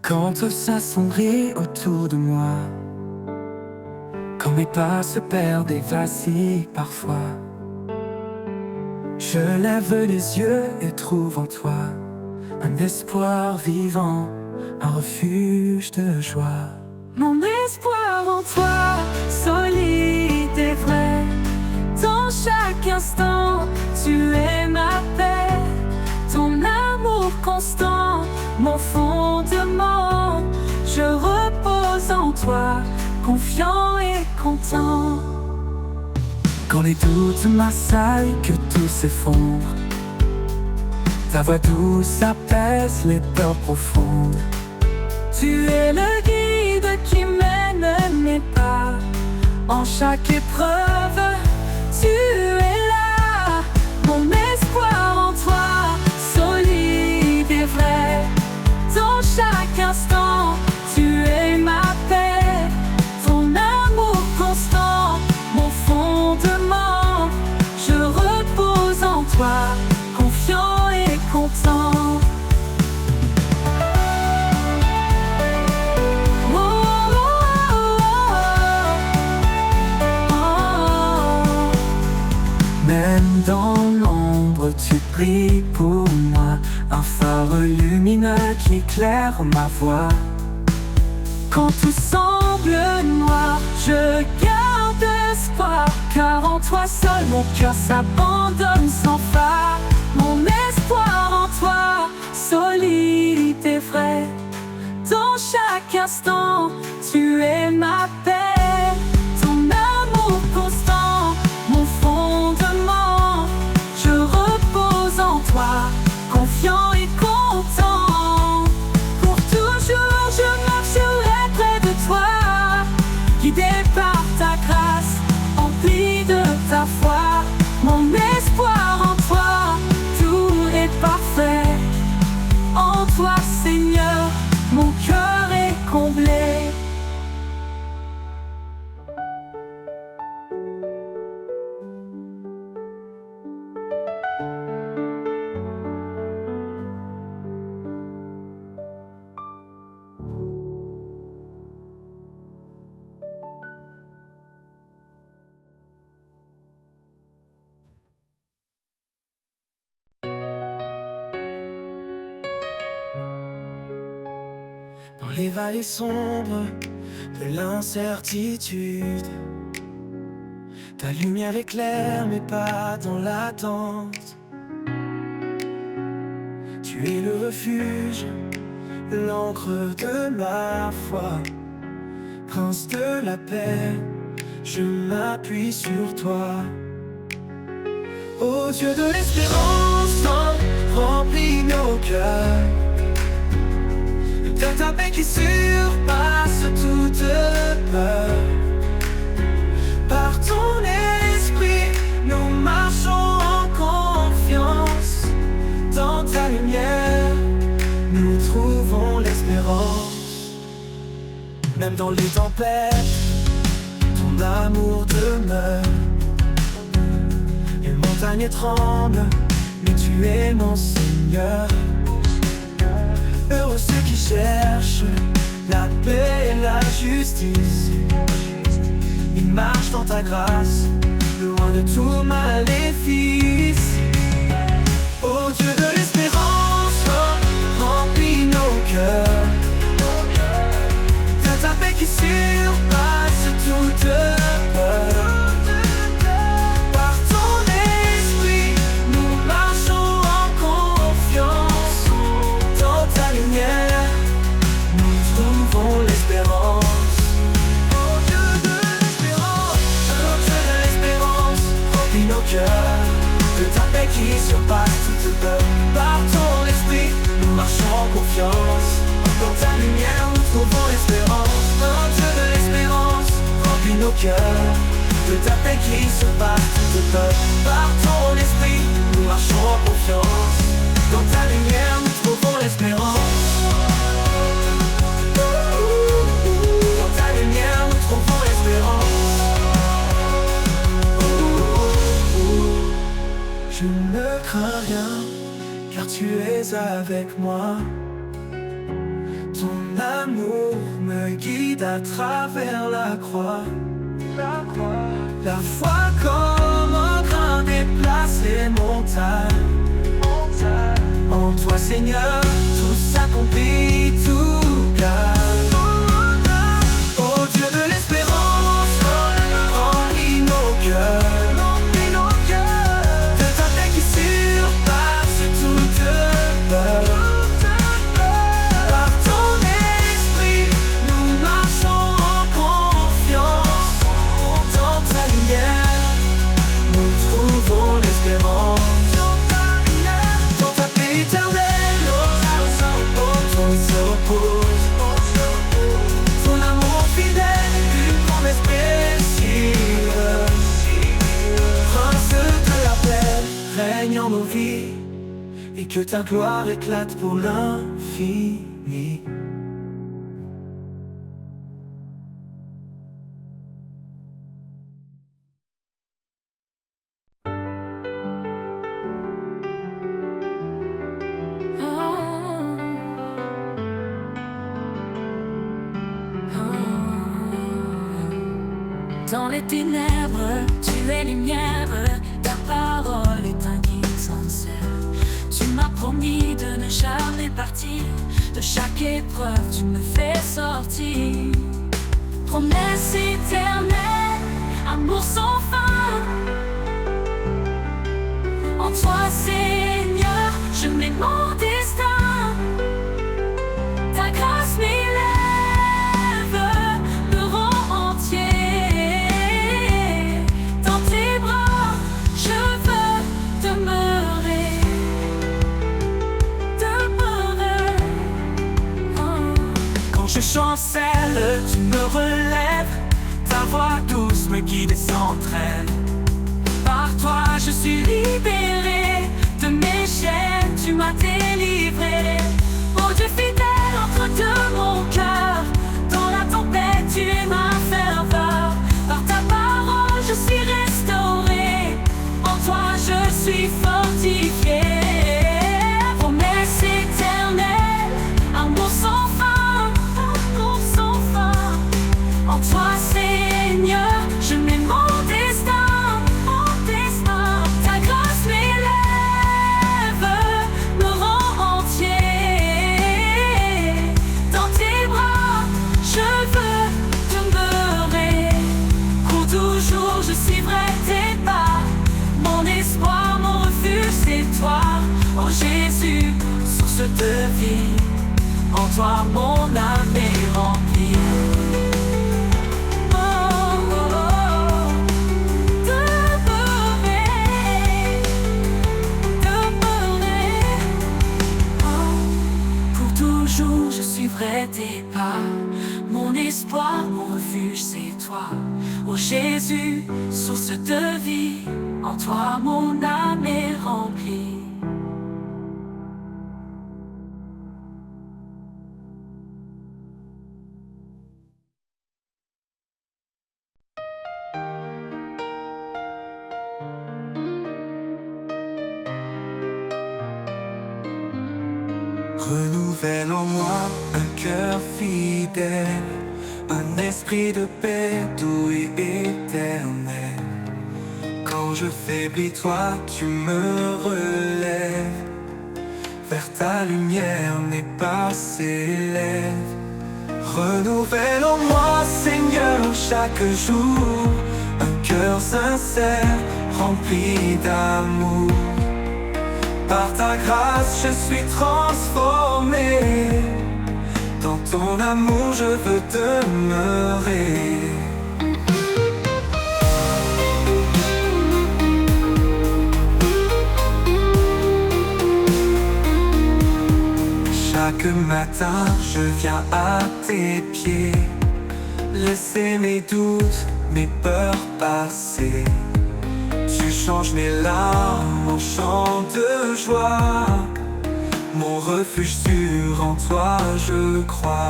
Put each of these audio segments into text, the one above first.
Quand tout s'assombrit autour de moi, quand mes pas se perdent et vacillent parfois, je lève les yeux et trouve en toi un espoir vivant, un refuge de joie. Mon espoir en toi, solide et vrai, dans chaque instant, tu es ma paix. Ton amour constant, mon fondement, je repose en toi, confiant et content. Quand les doutes m'assaillent, que tout s'effondre, ta voix douce apaise les peurs profondes. Tu es le guide qui mène mes pas, en chaque épreuve, tu es là. Mon espoir en toi, solide et vrai, dans chaque instant, tu es ma paix. Ton amour constant, mon fondement, je repose en toi, confiant et content. Même dans l'ombre, tu brilles pour moi, un phare lumineux qui éclaire ma voie. Quand tout semble noir, je garde espoir, car en toi seul mon cœur s'abandonne sans phare. Mon espoir en toi, solide et vrai, dans chaque instant, tu es ma paix. Ton amour constant, mon fondement, je repose en toi, confiant et content. Pour toujours je marcherai près de toi, guidé par ta grâce, empli de ta foi. Mon espoir en toi, tout est parfait. En toi Seigneur, mon cœur est comblé. Dans les vallées sombres de l'incertitude, ta lumière éclaire mes pas dans l'attente. Tu es le refuge, l'encre de ma foi. Prince de la paix, je m'appuie sur toi. Ô Dieu de l'espérance, remplis nos cœurs de ta paix qui surpasse toute peur. Par ton esprit, nous marchons en confiance. Dans ta lumière, nous trouvons l'espérance. Même dans les tempêtes, ton amour demeure. Les montagnes tremblent, mais tu es mon Seigneur. Heureux ceux qui cherchent la paix et la justice. Ils marchent dans ta grâce, loin de tout maléfice. Ô Dieu de l'espérance, remplis nos cœurs de ta paix qui surpasse toute peur. Par ton esprit, nous marchons en confiance. Dans ta lumière, nous trouvons l'espérance. Ô Dieu de l'espérance, remplis nos cœurs de ta paix qui surpasse toute peur. Par ton esprit, nous marchons en confiance. Dans ta lumière, nous trouvons l'espérance. Ô Dieu de l'espérance, remplis nos cœurs de ta paix qui surpasse toute peur. Par ton esprit, nous marchons en confiance. Dans ta lumière, nous trouvons l'espérance. Dans ta lumière, nous trouvons l'espérance. Je ne crains rien, car tu es avec moi. Ton amour me guide à travers la croix. La foi comme un grain déplace les montagnes. En toi Seigneur, tout s'accomplit, tout gagne. Ô Dieu de l'espérance, remplis nos cœurs de ta paix qui surpasse toute peur. Par ton esprit, nous marchons en confiance. Dans ta lumière, nous trouvons l'espérance. Dans ta paix éternelle, nos âmes se reposent. Ton amour fidèle, une promesse précieuse. Prince de la paix, règne en nos vies, et que ta gloire éclate pour l'infini. Dans les ténèbres, tu es lumière, ta parole est un guide sincère. Tu m'as promis de ne jamais partir, de chaque épreuve tu me fais sortir. Promesse éternelle, amour sans fin. En toi Seigneur, je mets mon destin. Ta grâce m'élève, me rend entier. Dans tes bras, je veux demeurer. Quand je chancelle, tu me relèves. Ta voix douce me guide et s'entraîne. Par toi je suis libéré, de mes chaînes tu m'as délivré. Oh Dieu fidèle, entre de mon cœur, dans la tempête tu es ma ferveur. Par ta parole je suis restauré, en toi je suis fortifié. Promesse éternelle, amour sans fin, amour sans fin. En toi Seigneur, je mets mon destin. Ta grâce m'élève, me rend entier. Dans tes bras, je veux demeurer. Pour toujours, je suivrai tes pas. Mon espoir, mon refuge, c'est toi. Oh Jésus, source de vie. En toi, mon âme est remplie. Je suivrai tes pas, mon espoir, mon refuge, c'est toi. Oh Jésus, source de vie, en toi mon âme est remplie. Renouvelle en moi un cœur fidèle, un esprit de paix doux et éternel. Quand je faiblis, toi tu me relèves. Vers ta lumière mes pas s'élèvent. Renouvelle en moi Seigneur chaque jour un cœur sincère rempli d'amour. Par ta grâce je suis transformé. Dans ton amour je veux demeurer. Chaque matin je viens à tes pieds, laisser mes doutes, mes peurs passer. Tu changes mes larmes en chants de joie. Mon refuge sûr, en toi je crois.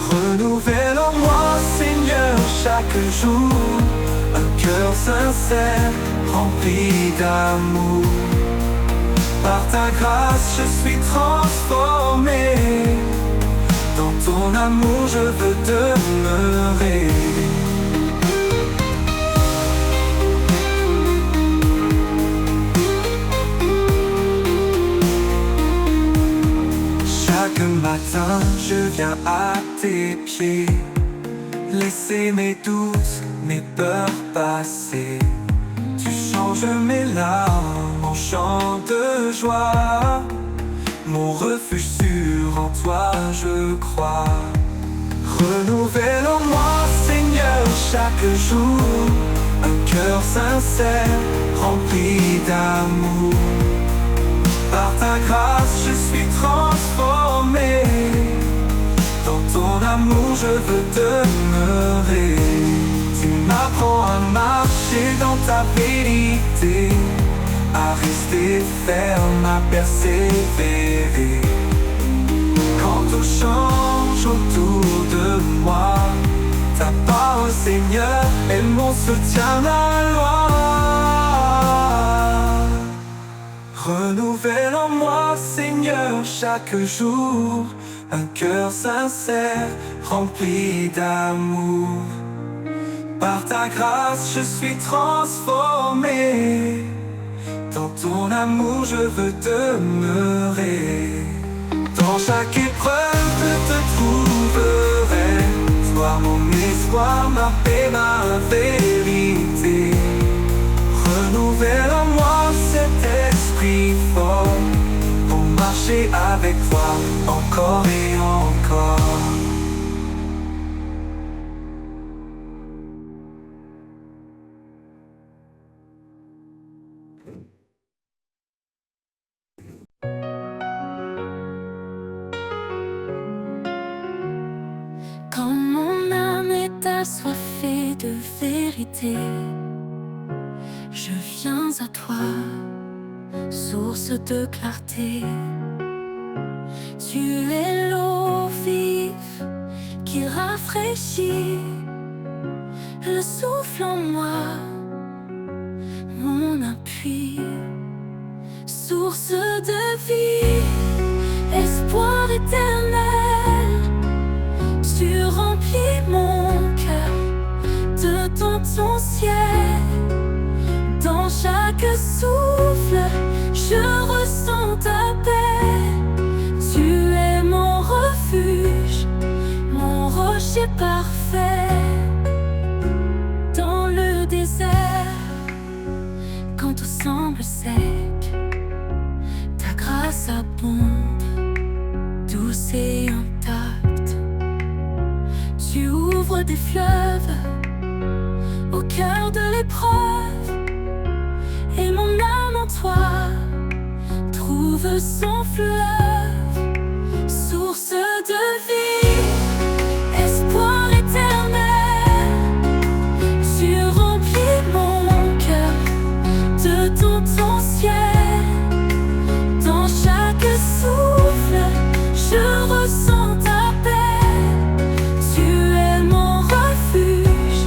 Renouvelle en moi Seigneur chaque jour un cœur sincère rempli d'amour. Par ta grâce je suis transformé. Dans ton amour je veux demeurer. Chaque matin je viens à tes pieds, laisser mes doutes, mes peurs passer. Tu changes mes larmes en chants de joie. Mon refuge sûr, en toi je crois. Renouvelle en moi, Seigneur, chaque jour un cœur sincère, rempli d'amour. Par ta grâce je suis transformé. Dans ton amour je veux demeurer. Tu m'apprends à marcher dans ta vérité, à rester ferme, à persévérer. Quand tout change autour de moi, ta parole, Seigneur, est mon soutien, ma loi. Renouvelle en moi, Seigneur, chaque jour un cœur sincère, rempli d'amour. Par ta grâce je suis transformé. Dans ton amour je veux demeurer. Dans chaque épreuve je te trouverai. Toi mon espoir, ma paix, ma vérité. Renouvelle en moi cet esprit fort, pour marcher avec toi encore et encore. Quand mon âme est assoiffée de vérité, je viens à toi, source de clarté. Tu es l'eau vive qui rafraîchit, le souffle en moi, mon appui. Source de vie, espoir éternel, tu remplis mon cœur de ton ciel. Dans chaque souffle, je ressens ta paix. Tu es mon refuge, mon rocher parfait. Dans le désert, quand tout semble sec, ta grâce abonde, douce et intacte. Tu ouvres des fleuves au cœur de l'épreuve, et mon âme en toi trouve son fleuve. Source de vie, espoir éternel, tu remplis mon cœur de ton ciel. Dans chaque souffle, je ressens ta paix. Tu es mon refuge,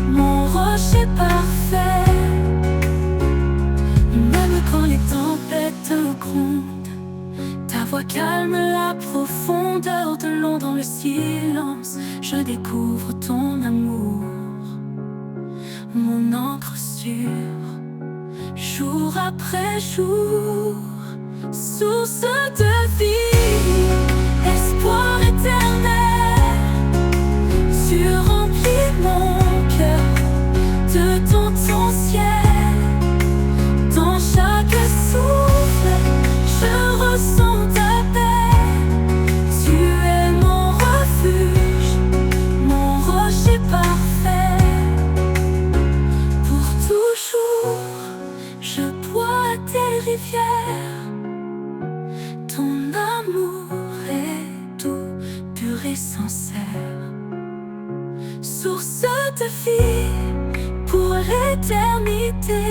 mon rocher parfait. Même quand les tempêtes grondent, ta voix calme la profondeur de l'ombre. Dans le silence, je découvre ton amour, mon encre sûre, jour après jour. Source de vie, espoir éternel, tu remplis mon cœur de ton ciel. Dans chaque souffle, je ressens ta paix. Tu es mon refuge, mon rocher parfait. Pour toujours, je bois tes rivières. Ton amour est doux, pur et sincère. Source de vie pour l'éternité.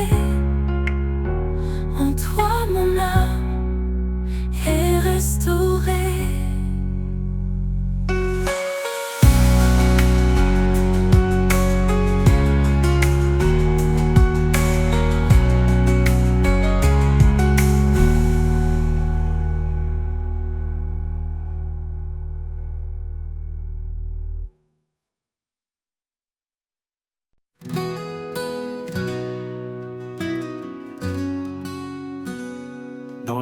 En toi mon âme est restaurée.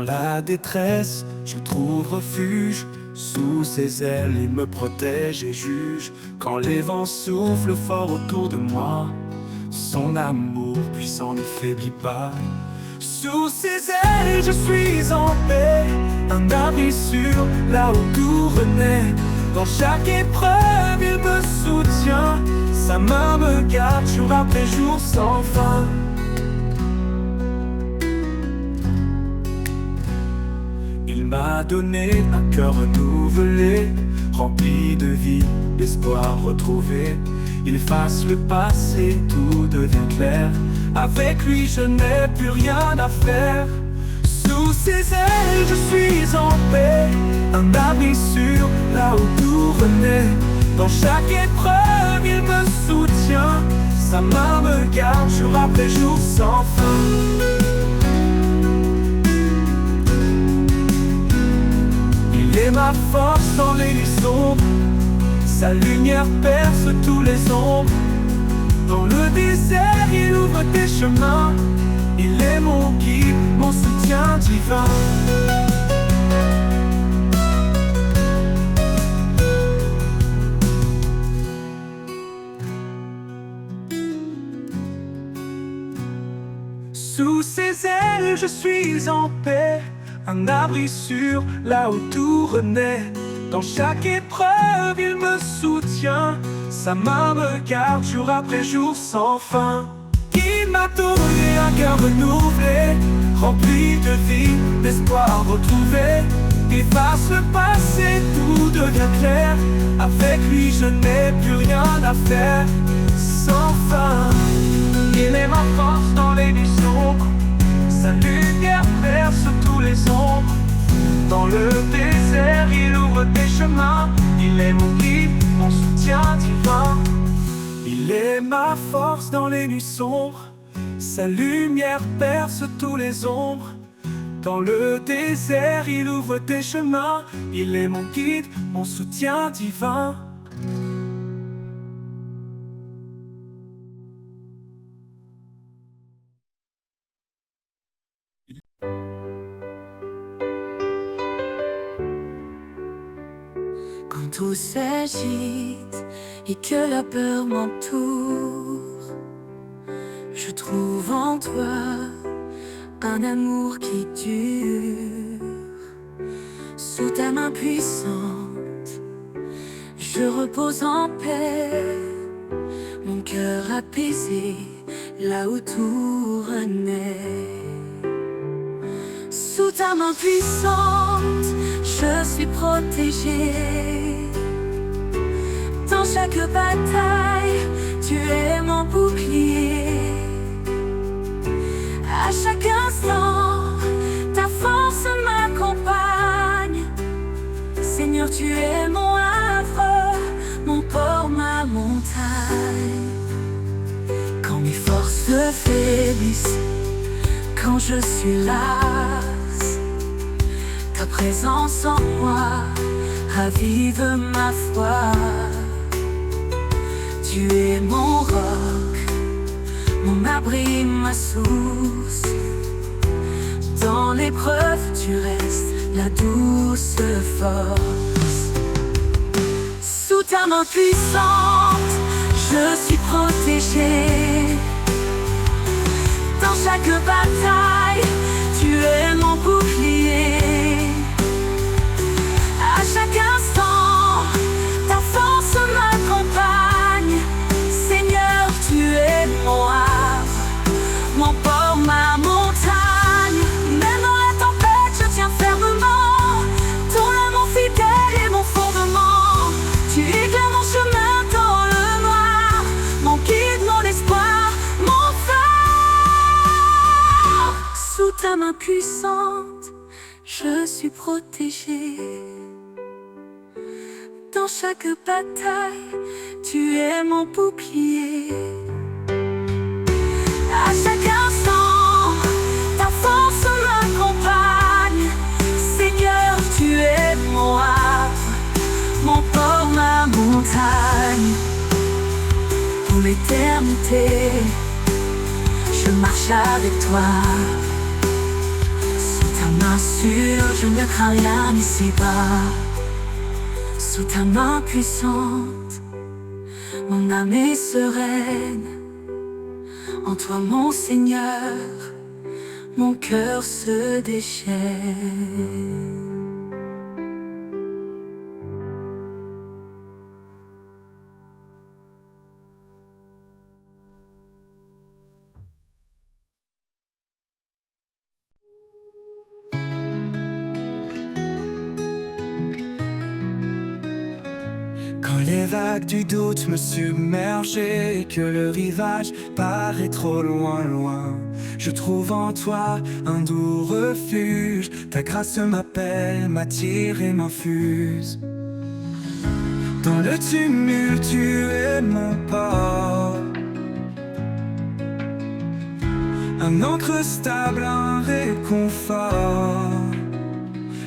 la détresse, je trouve refuge. Sous ses ailes, il me protège et juge. Quand les vents soufflent fort autour de moi, son amour puissant ne faiblit pas. Sous ses ailes, je suis en paix, un abri sûr, là où tout renaît. Dans chaque épreuve, il me soutient, sa main me garde jour après jour sans fin. Il m'a donné un cœur renouvelé, rempli de vie, d'espoir retrouvé. Il efface le passé, tout devient clair. Avec lui je n'ai plus rien à faire. Sous ses ailes je suis en paix, un abri sûr, là où tout renaît. Dans chaque épreuve il me soutient, sa main me garde jour après jour sans fin. Il est ma force dans les nuits sombres, sa lumière perce tous les ombres. Dans le désert, il ouvre des chemins. Il est mon guide, mon soutien divin. Sous ses ailes, je suis en paix, un abri sûr, là où tout renaît. Dans chaque épreuve, il me soutient, sa main me garde jour après jour sans fin. Il m'a donné un cœur renouvelé, rempli de vie, d'espoir retrouvé. Efface le passé, tout devient clair. Avec lui je n'ai plus rien à faire. Sans fin, il est ma force dans les nuits sombres, sa lumière perce tous les ombres. Dans le désert, il ouvre des chemins. Il est mon guide, mon soutien divin. Il est ma force dans les nuits sombres, sa lumière perce tous les ombres. Dans le désert, il ouvre des chemins. Il est mon guide, mon soutien divin. Quand tout s'agite et que la peur m'entoure, je trouve en toi un amour qui dure. Sous ta main puissante, je repose en paix, mon cœur apaisé, là où tout renaît. Sous ta main puissante, je suis protégée. Dans chaque bataille, tu es mon bouclier. À chaque instant, ta force m'accompagne. Seigneur, tu es mon havre, mon port, ma montagne. Quand mes forces faiblissent, quand je suis lasse, ta présence en moi ravive ma foi. Tu es mon roc, mon abri, ma source. Dans l'épreuve, tu restes la douce force. Sous ta main puissante, je suis protégée. Dans chaque bataille, tu es mon bouclier. À chaque instant, ta force m'accompagne. Seigneur, tu es mon havre, mon port, ma montagne. Même dans la tempête, je tiens fermement. Ton amour fidèle est mon fondement. Tu éclaires mon chemin dans le noir, mon guide, mon espoir, mon phare. Sous ta main puissante, je suis protégée. Dans chaque bataille, tu es mon bouclier. À chaque instant, ta force m'accompagne. Seigneur, tu es mon havre, mon port, ma montagne. Pour l'éternité, je marche avec toi. Sous ta main sûre, je ne crains rien ici-bas. Sous ta main puissante, mon âme est sereine. En toi, mon Seigneur, mon cœur se déchaîne. Quand les vagues du doute me submergent et que le rivage paraît trop loin, loin, je trouve en toi un doux refuge. Ta grâce m'appelle, m'attire et m'infuse. Dans le tumulte, tu es mon port, un ancre stable, un réconfort.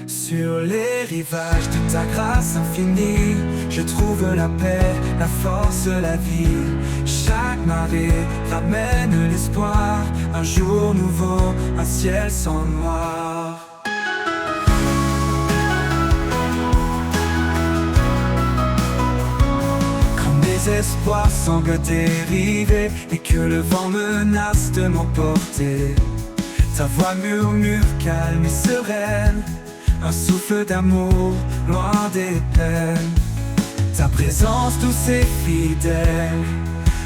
Sur les rivages de ta grâce infinie, je trouve la paix, la force, la vie. Chaque marée ramène l'espoir, un jour nouveau, un ciel sans noir. Quand mes espoirs semblent dériver et que le vent menace de m'emporter, ta voix murmure calme et sereine, un souffle d'amour, loin des peines. Ta présence douce et fidèle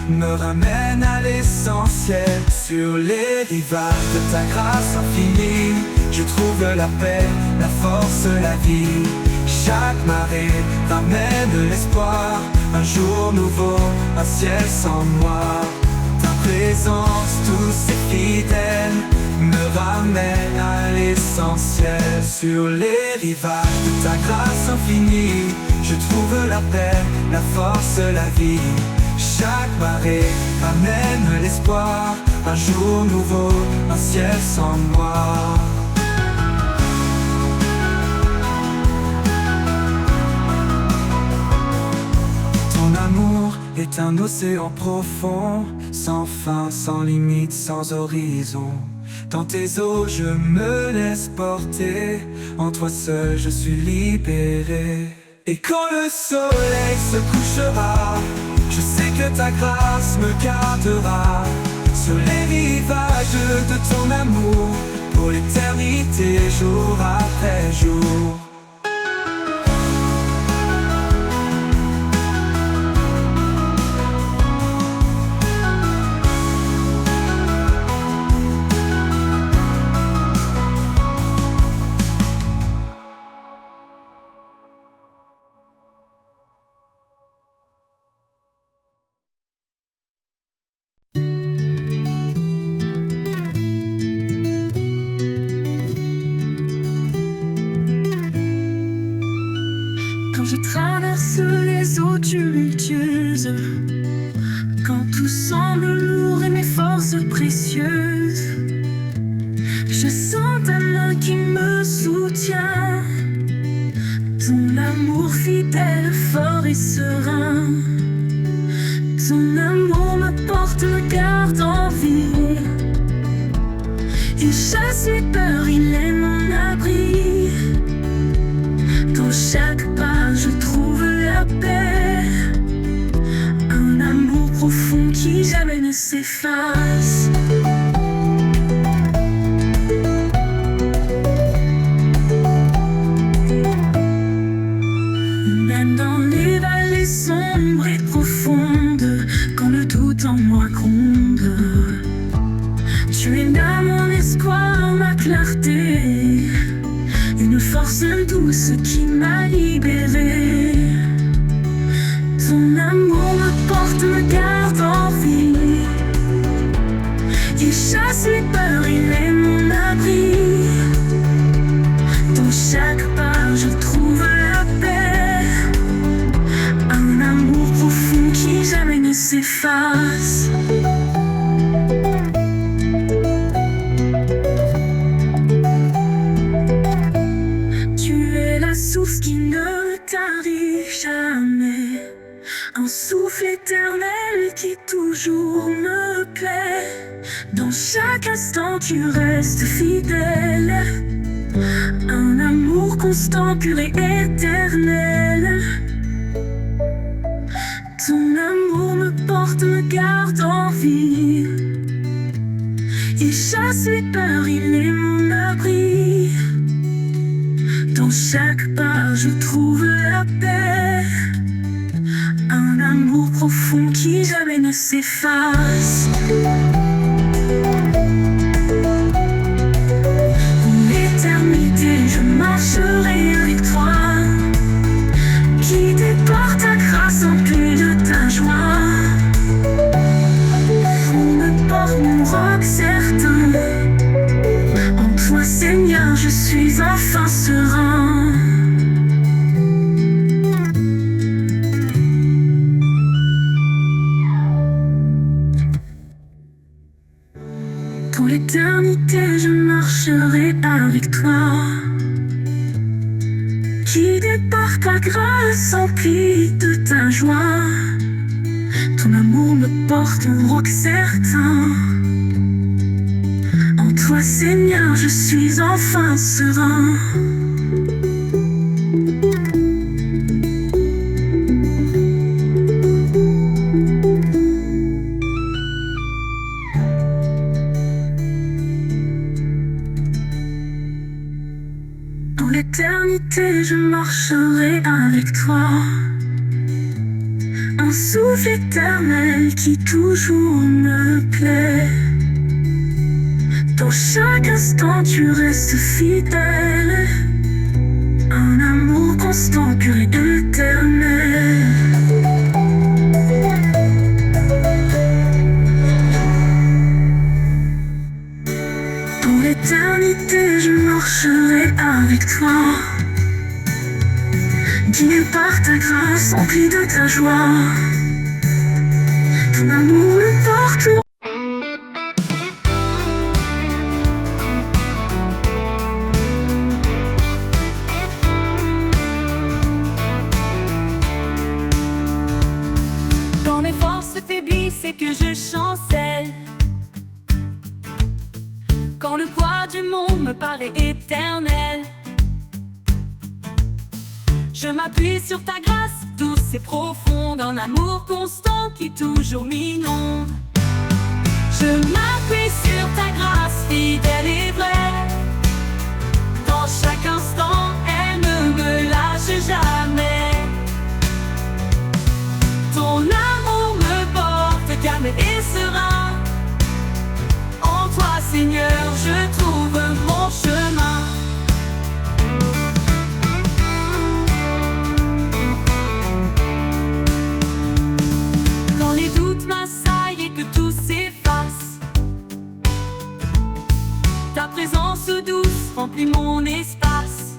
me ramène à l'essentiel. Sur les rivages de ta grâce infinie, je trouve la paix, la force, la vie. Chaque marée ramène l'espoir, un jour nouveau, un ciel sans noir. Ta présence douce et fidèle me ramène à l'essentiel. Sur les rivages de ta grâce infinie, je trouve la paix, la force, la vie. Chaque marée ramène l'espoir, un jour nouveau, un ciel sans noir. Ton amour est un océan profond, sans fin, sans limite, sans horizon. Dans tes eaux je me laisse porter, en toi seul je suis libéré. Et quand le soleil se couchera, je sais que ta grâce me gardera sur les rivages de ton amour, pour l'éternité, jour après jour. Quand je traverse les eaux tumultueuses, quand tout semble lourd et mes forces précieuses, je sens ta main qui me soutient, ton amour fidèle, fort et serein. Ton amour me porte, me garde en vie. Il chasse les peurs, il est mon abri. Dans chaque pas je trouve la paix, un amour profond qui jamais ne s'efface. Même dans les vallées sombres et profondes, quand le doute en moi gronde, tu es là mon espoir, ma clarté, une force douce qui m'a libéré. Ton amour me porte, me garde en vie. Il chasse les peurs, il est mon abri. Dans chaque pas je trouve la paix, un amour profond qui jamais ne s'efface. Souffle qui ne tarit jamais, un souffle éternel qui toujours me plaît. Dans chaque instant tu restes fidèle, Un amour constant, pur et éternel. Ton amour me porte, me garde en vie. Il chasse les peurs, il est mon abri. Dans chaque pas je trouve la paix. Un amour profond qui jamais ne s'efface. Pour l'éternité je marcherai avec toi. Guidé par ta grâce, empli de ta joie. On me porte mon roc certain. En toi Seigneur je suis enfin serein. Pour l'éternité je marcherai avec toi. Guidé par ta grâce, empli de ta joie. Ton amour me porte un roc certain. En toi Seigneur je suis enfin serein. Dans l'éternité je marcherai avec toi. Un souffle éternel qui toujours me plaît. Dans chaque instant tu restes fidèle. Un amour constant, pur et éternel. Pour l'éternité je marcherai avec toi. Guidé par ta grâce, empli de ta joie. Ton amour me porte. Quand mes forces faiblissent et que je chancelle, quand le poids du monde me paraît éternel, je m'appuie sur ta grâce douce et profonde, un amour constant qui toujours m'inonde. Je m'appuie sur ta grâce fidèle et vraie. Dans chaque instant, elle ne me lâche jamais. Ton amour me porte calme et serein. En toi, Seigneur, je trouve mon chemin. Quand les doutes m'assaillent et que tout s'efface, ta présence douce remplit mon espace.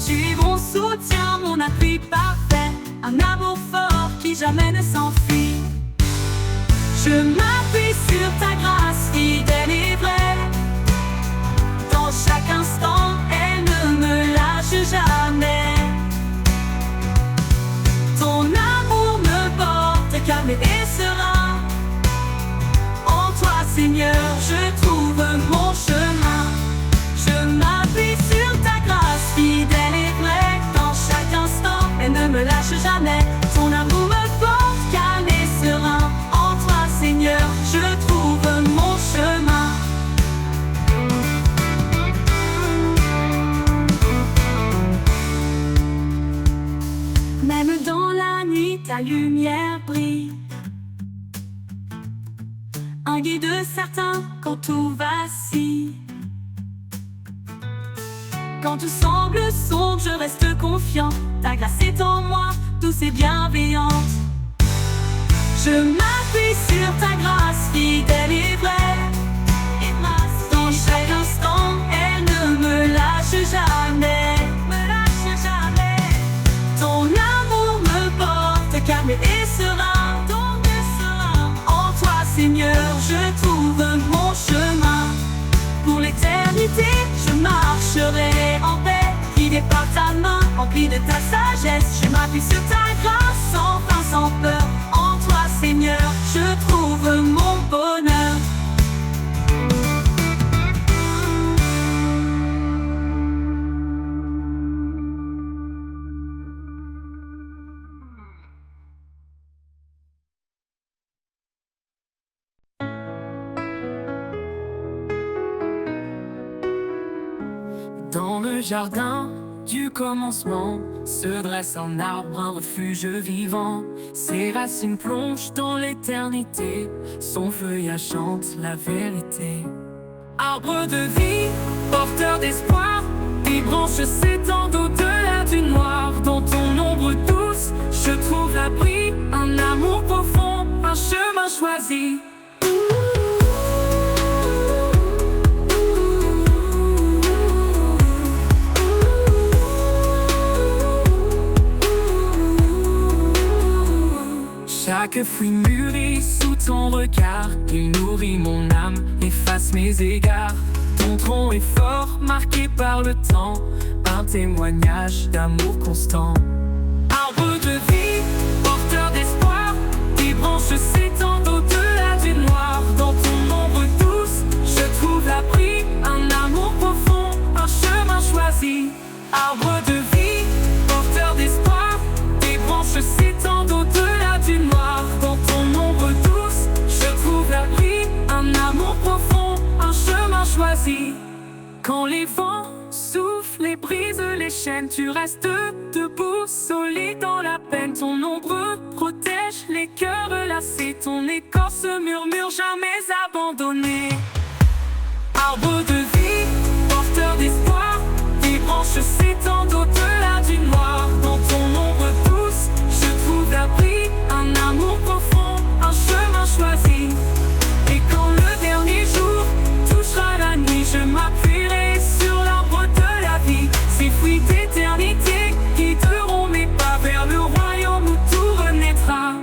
Tu es mon soutien, mon appui parfait, un amour fort qui jamais ne s'enfuit. Je m'appuie sur ta grâce fidèle et vraie. Dans chaque instant, elle ne me lâche jamais. Ton amour me porte calme et serein. En toi, Seigneur, je trouve mon chemin. Je m'appuie sur ta grâce fidèle et vraie. Dans chaque instant, elle ne me lâche jamais. Ton amour me porte calme et serein. En toi, Seigneur, je trouve mon chemin. Même dans la nuit, ta lumière brille. Un guide certain quand tout vacille. Quand tout semble sombre, je reste confiant. Ta grâce est en moi, douce et bienveillante. Je m'appuie sur ta grâce fidèle et vraie. Dans chaque instant, elle ne me lâche jamais. Ton amour me porte calme et serein. En toi, Seigneur, je trouve mon chemin. Pour l'éternité, je marcherai en paix. Guidé par ta main, empli de ta sagesse. Je m'appuie sur ta grâce, sans fin, sans peur. En toi, Seigneur, je trouve mon bonheur. Dans le jardin du commencement se dresse un arbre, un refuge vivant. Ses racines plongent dans l'éternité, son feuillage chante la vérité. Arbre de vie, porteur d'espoir, tes branches s'étendent au-delà du noir. Dans ton ombre douce, je trouve l'abri, un amour profond, un chemin choisi. Chaque fruit mûrit sous ton regard, il nourrit mon âme, efface mes égards. Ton tronc est fort, marqué par le temps, un témoignage d'amour constant. Arbre de vie, porteur d'espoir, tes branches s'étendent au-delà du noir. Dans ton ombre douce, je trouve l'abri, un amour profond, un chemin choisi. Arbre de vie, porteur d'espoir, tes branches s'étendent au-delà du noir. Dans ton ombre douce, je trouve l'abri, un amour profond, un chemin choisi. Quand les vents soufflent et brisent les chaînes, tu restes debout, solide dans la peine. Ton ombre protège les cœurs lassés, ton écorce murmure jamais abandonné. Arbre de vie, porteur d'espoir, tes branches s'étendent au-delà du noir. Dans ton ombre douce, je trouve l'abri, un amour profond, un chemin choisi. Et quand le dernier jour touchera la nuit, je m'appuierai sur l'arbre de la vie. Ces fruits d'éternité guideront mes pas vers le royaume où tout renaîtra.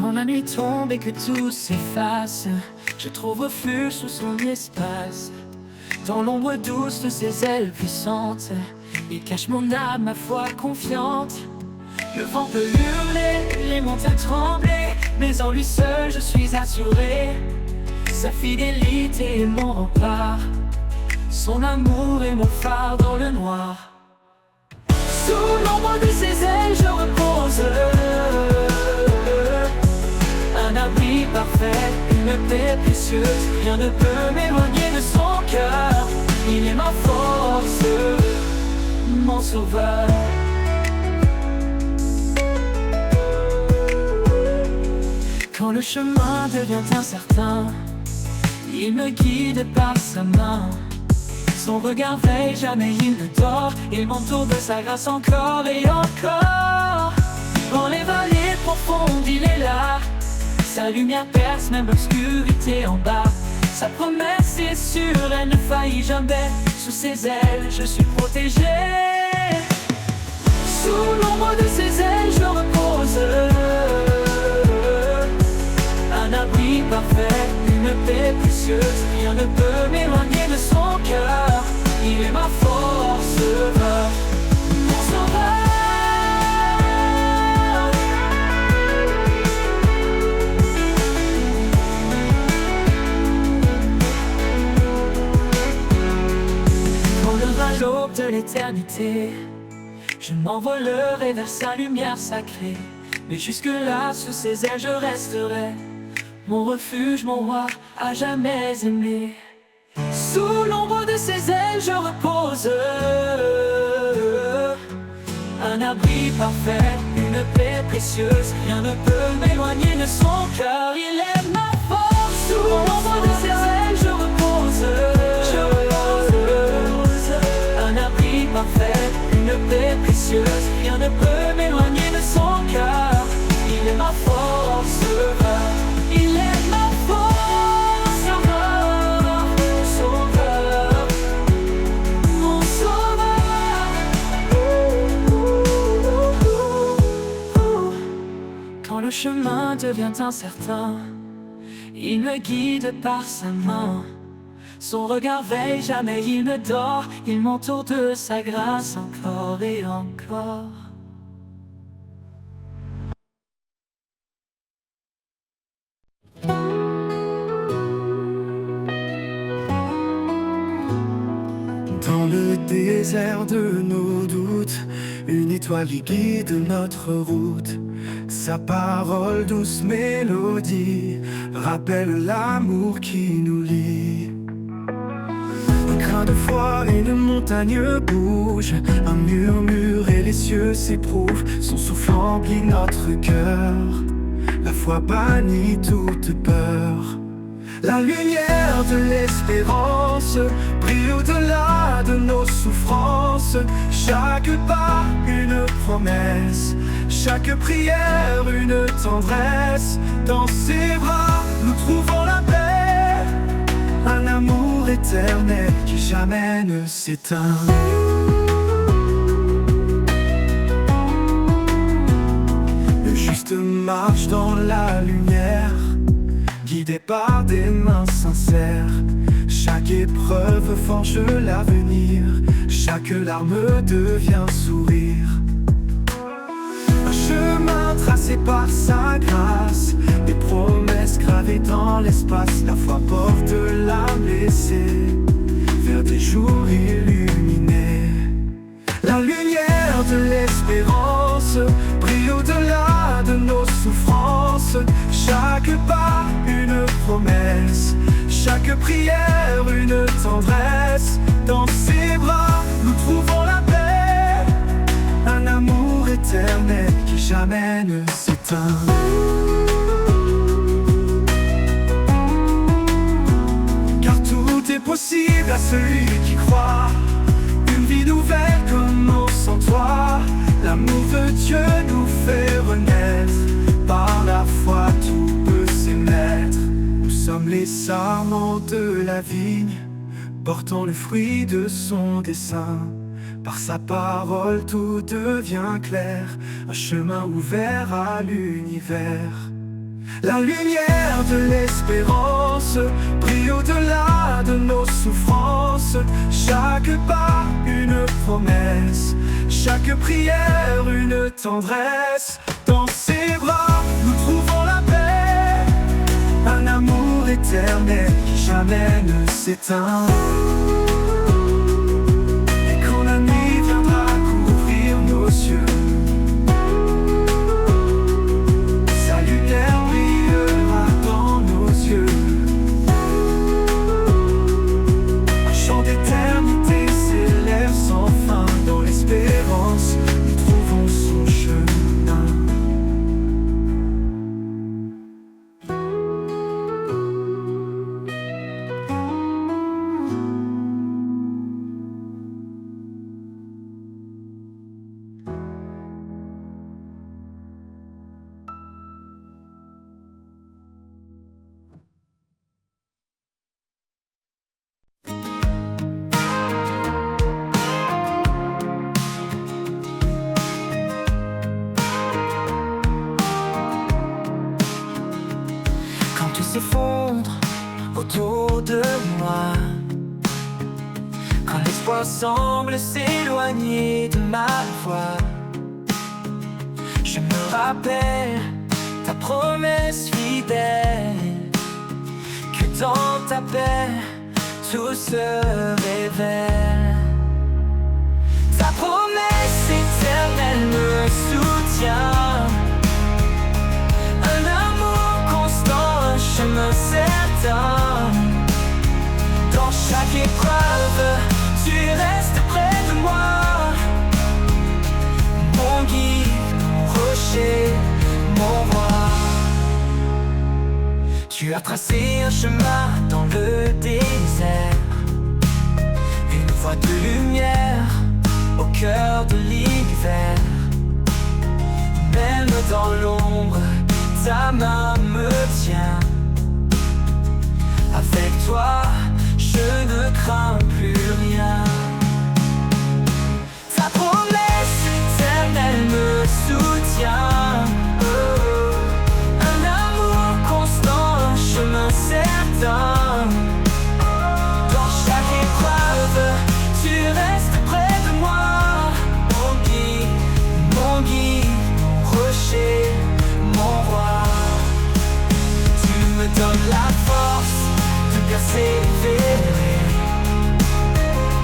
Quand la nuit tombe et que tout s'efface, je trouve refuge sous son espace. Dans l'ombre douce de ses ailes puissantes, il cache mon âme, ma foi confiante. Le vent peut hurler, les montagnes trembler, mais en lui seul je suis assuré. Sa fidélité est mon rempart, son amour est mon phare dans le noir. Sous l'ombre de ses ailes je repose, un abri parfait, une paix précieuse. Rien ne peut m'éloigner de son cœur. Il est ma force, mon sauveur. Quand le chemin devient incertain, il me guide par sa main. Son regard veille, jamais il ne dort. Il m'entoure de sa grâce encore et encore. Dans les vallées profondes, il est là. Sa lumière perce même l'obscurité en bas. Sa promesse est sûre, elle ne faillit jamais. Sous ses ailes, je suis protégé. Sous l'ombre de ses ailes, je repose. Un abri parfait, une paix précieuse. Rien ne peut m'éloigner de son cœur. Il est ma force, mon sauveur. L'aube de l'éternité, je m'envolerai vers sa lumière sacrée. Mais jusque-là, sous ses ailes, je resterai, mon refuge, mon roi, à jamais aimé. Sous l'ombre de ses ailes, je repose. Un abri parfait, une paix précieuse. Rien ne peut m'éloigner de son cœur. Il est ma force. Sous l'ombre de ses ailes, je repose. Un abri parfait, une paix précieuse. ne peut m'éloigner de son cœur. Il est ma force, il est ma force, sauveur, sauveur, mon sauveur. Quand le chemin devient incertain, il me guide par sa main. Son regard veille, jamais il ne dort. Il m'entoure de sa grâce encore et encore. Dans le désert de nos doutes, une étoile guide notre route. Sa parole, douce mélodie, rappelle l'amour qui nous lie. Un grain de foi et une montagne bouge, un murmure et les cieux s'éprouvent. Son souffle remplit notre cœur, la foi bannit toute peur. La lumière de l'espérance brille au-delà de nos souffrances. Chaque pas, une promesse, chaque prière, une tendresse. Dans ses bras, nous trouvons la paix, un amour éternel qui jamais ne s'éteint. Le juste marche dans la lumière, guidé par des mains sincères. Chaque épreuve forge l'avenir, chaque larme devient sourire. Un chemin tracé par sa grâce, des promesses gravées dans l'espace. La foi porte l'âme blessée vers des jours illuminés. La lumière de l'espérance brille au-delà de nos souffrances. Chaque pas, une promesse, chaque prière, une tendresse. Dans ses bras, nous trouvons la paix, un amour éternel qui jamais ne s'éteint. Car tout est possible à celui qui croit. Une vie nouvelle commence en toi. L'amour de Dieu nous fait renaître. Par la foi tout peut s'émettre. Nous sommes les sarments de la vigne, portant le fruit de son dessein. Par sa parole tout devient clair, un chemin ouvert à l'univers. La lumière de l'espérance brille au-delà de nos souffrances. Chaque pas, une promesse, chaque prière, une tendresse. Dans ses bras, nous trouvons la paix, un amour éternel qui jamais ne s'éteint. Et quand la nuit viendra couvrir nos yeux, sa lumière brillera dans nos yeux. Un chant d'éternité s'élève sans fin. Dans l'espérance, nous trouvons son chemin. S'effondre autour de moi, quand l'espoir semble s'éloigner de ma foi, je me rappelle ta promesse fidèle, que dans ta paix tout se révèle. Ta promesse éternelle me soutient, un amour constant, un chemin certain. Dans chaque épreuve, tu restes près de moi, mon guide, mon rocher, mon roi. Tu as tracé un chemin dans le désert, une voie de lumière au cœur de l'hiver. persévérer.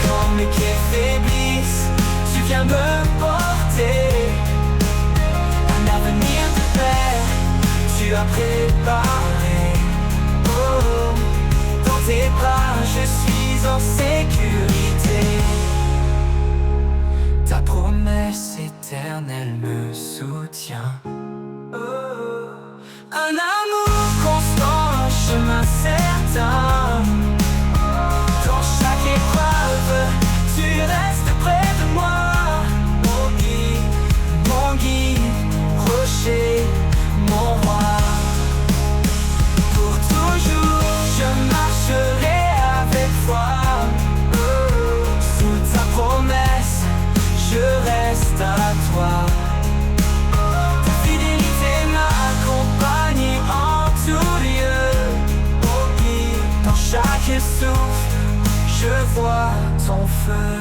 Quand mes pieds faiblissent, tu viens me porter. Un avenir de paix, tu as préparé. Oh, dans tes bras, je suis en sécurité. Ta promesse éternelle me soutient. Oh, un amour constant, un chemin certain. Dans chaque épreuve, tu restes près de moi. Mon guide, rocher, mon roi. Pour toujours, je marcherai avec toi. Sous ta promesse, je reste à toi. Ta fidélité m'accompagne en tout lieu. Mon guide, dans chaque souffle, je vois ton feu.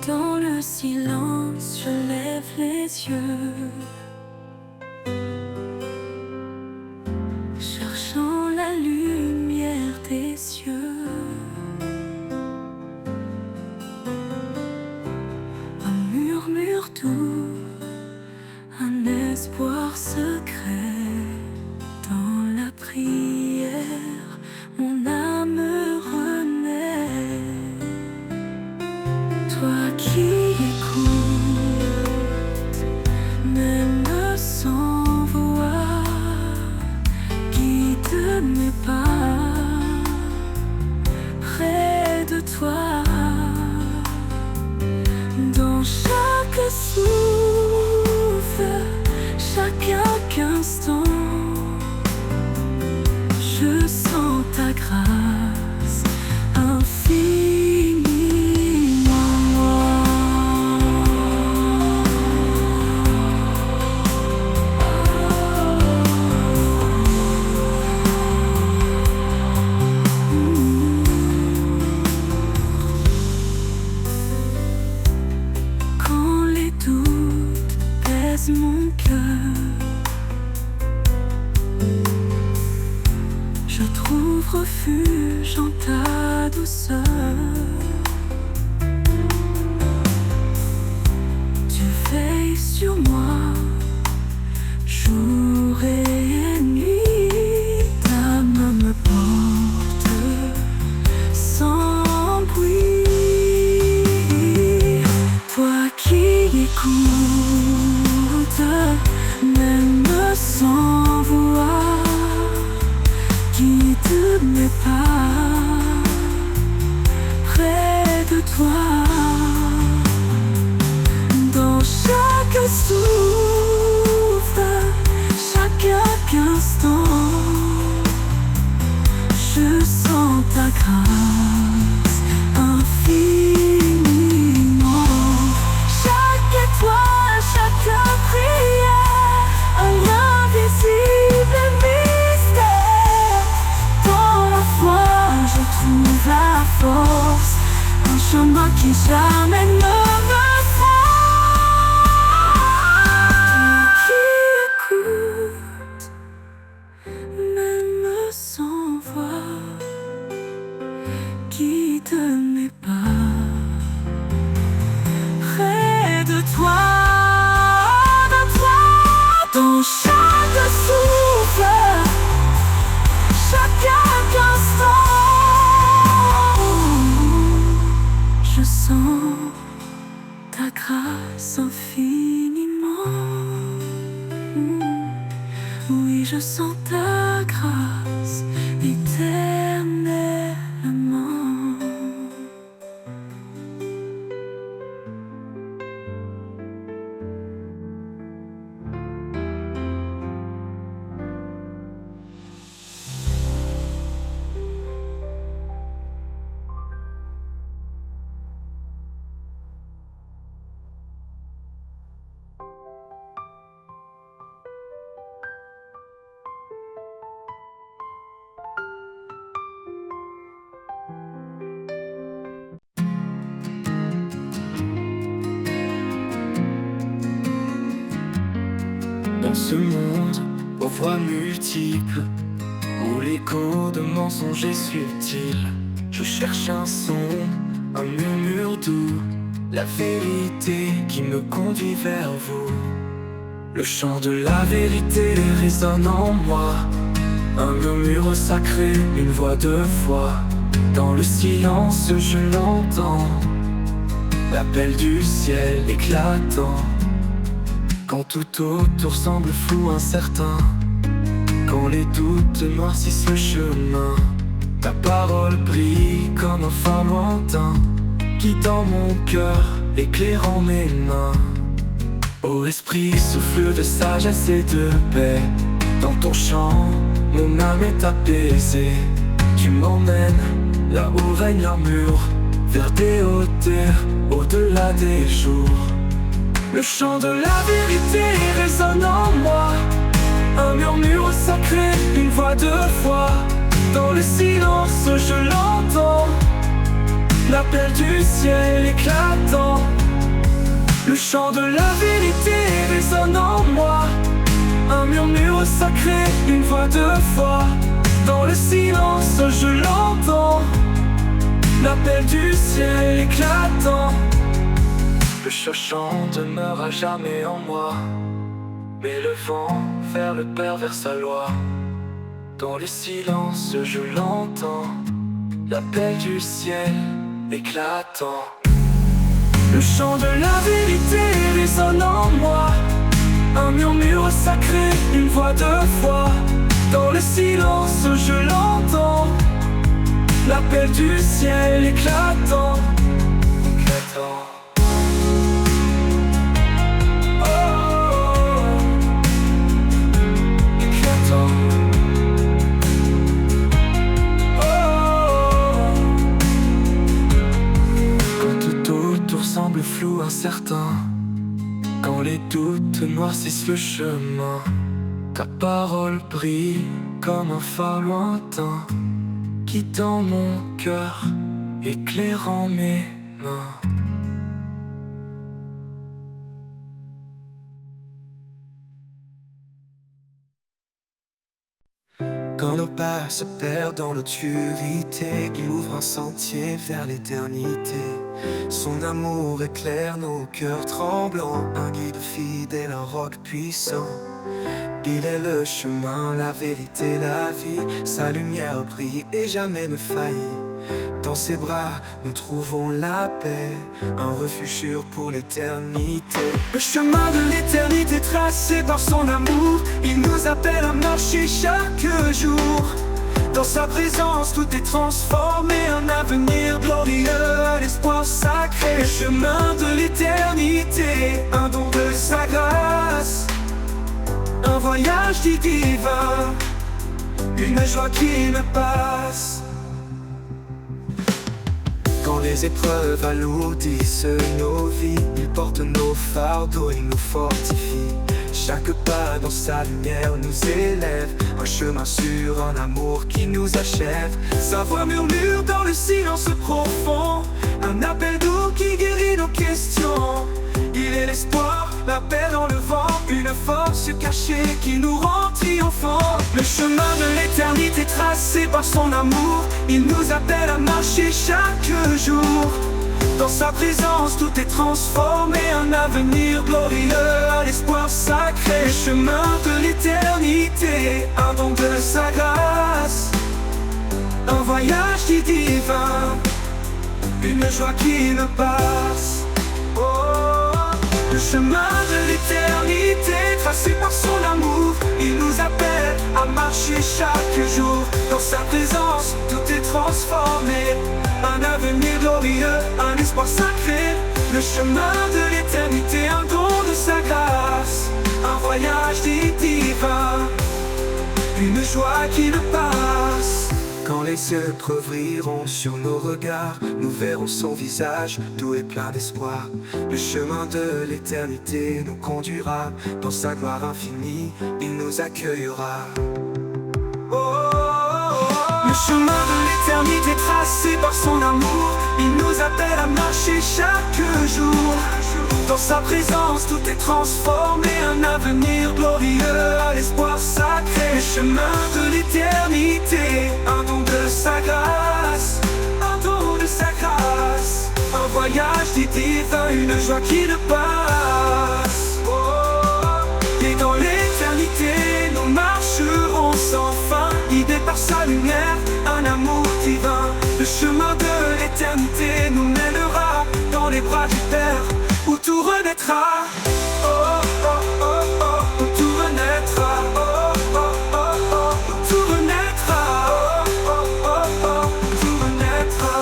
Dans le silence, je lève les yeux, cherchant la lumière des cieux. Un murmure doux, un espoir secret. Dans la prière, mon âme renaît. Toi qui écoutes, même sans voix, guide mes pas près de toi. Dans chaque souffle, chaque instant, je sens ta grâce infinie. Mon cœur, je trouve refuge en ta douceur. Tu veilles sur moi, jour et nuit. Ta main me porte sans bruit. Toi qui écoutes, même sans voix, guide mes pas près de toi. Dans chaque souffle, chaque instant, je sens ta grâce infiniment. Chaque étoile, chaque prière, un invisible mystère. Dans la foi, je trouve la force, un chemin qui jamais ne me froisse. Qui écoute, même sans voix, guide mes pas près de toi. Dans chaque souffle, chaque instant, je sens ta grâce infiniment. Oui, je sens ta grâce éternellement. dans ce monde aux voix multiples, où l'écho de mensonges est subtil. Je cherche un son, un murmure doux, la vérité qui me conduit vers vous. Le chant de la vérité résonne en moi, un murmure sacré, une voix de foi. Dans le silence je l'entends, l'appel du ciel éclatant. Quand tout autour semble flou, incertain, quand les doutes noircissent le chemin, ta parole brille comme un phare lointain, qui dans mon cœur, éclairant mes mains. Ô esprit, souffle de sagesse et de paix, dans ton chant, mon âme est apaisée. Tu m'emmènes là où règne l'amour, vers des hauteurs, au-delà des jours. Le chant de la vérité résonne en moi, un murmure sacré, une voix de foi. Dans le silence je l'entends, l'appel du ciel éclatant. Le chant de la vérité résonne en moi, un murmure sacré, une voix de foi. Dans le silence je l'entends, l'appel du ciel éclatant. Le chant demeure à jamais en moi, mais le vent vers le Père, vers sa loi. Dans le silence je l'entends, l'appel du ciel éclatant. Le chant de la vérité résonne en moi, un murmure sacré, une voix de foi. Dans le silence je l'entends, l'appel du ciel éclatant. Éclatant. Semble flou, incertain, quand les doutes noircissent le chemin, ta parole brille comme un phare lointain, qui dans mon cœur, éclairant mes mains. Quand nos pas se perdent dans l'obscurité, il ouvre un sentier vers l'éternité. Son amour éclaire nos cœurs tremblants, un guide fidèle, un roc puissant. Il est le chemin, la vérité, la vie. Sa lumière brille et jamais ne faillit. Dans ses bras, nous trouvons la paix, un refuge sûr pour l'éternité. Le chemin de l'éternité tracé par son amour, il nous appelle à marcher chaque jour. Dans sa présence, tout est transformé, un avenir glorieux, un espoir sacré. Le chemin de l'éternité, un don de sa grâce, un voyage divin, une joie qui ne passe. Quand les épreuves alourdissent nos vies, il porte nos fardeaux, il nous fortifie. Chaque pas dans sa lumière nous élève, un chemin sûr, un amour qui nous achève. Sa voix murmure dans le silence profond, un appel doux qui guérit nos questions. Il est l'espoir, la paix dans le vent, une force cachée qui nous rend triomphants. Le chemin de l'éternité tracé par son amour, il nous appelle à marcher chaque jour. Dans sa présence, tout est transformé, un avenir glorieux, un espoir sacré. Le chemin de l'éternité, un don de sa grâce, un voyage divin, une joie qui ne passe. Le chemin de l'éternité, tracé par son amour, il nous appelle à marcher chaque jour. Dans sa présence, tout est transformé, un avenir glorieux, un espoir sacré. Le chemin de l'éternité, un don de sa grâce, un voyage divin, une joie qui ne passe. Quand les épreuves brilleront sur nos regards, nous verrons son visage doux et plein d'espoir. Le chemin de l'éternité nous conduira, dans sa gloire infinie, il nous accueillera. Le chemin de l'éternité tracé par son amour, il nous appelle à marcher chaque jour. Dans sa présence tout est transformé, un avenir glorieux, à l'espoir sacré, chemin de l'éternité, un don de sa grâce, un don de sa grâce, un voyage divin, une joie qui ne passe. Oh, et dans l'éternité nous marcherons sans fin, guidés par sa lumière, un amour divin. Le chemin de l'éternité nous mènera dans les bras du Père, où tout renaîtra. Oh, oh, oh, oh, où tout renaîtra. Oh, oh, oh, oh, où tout renaîtra. Oh, oh, oh, oh, où tout renaîtra.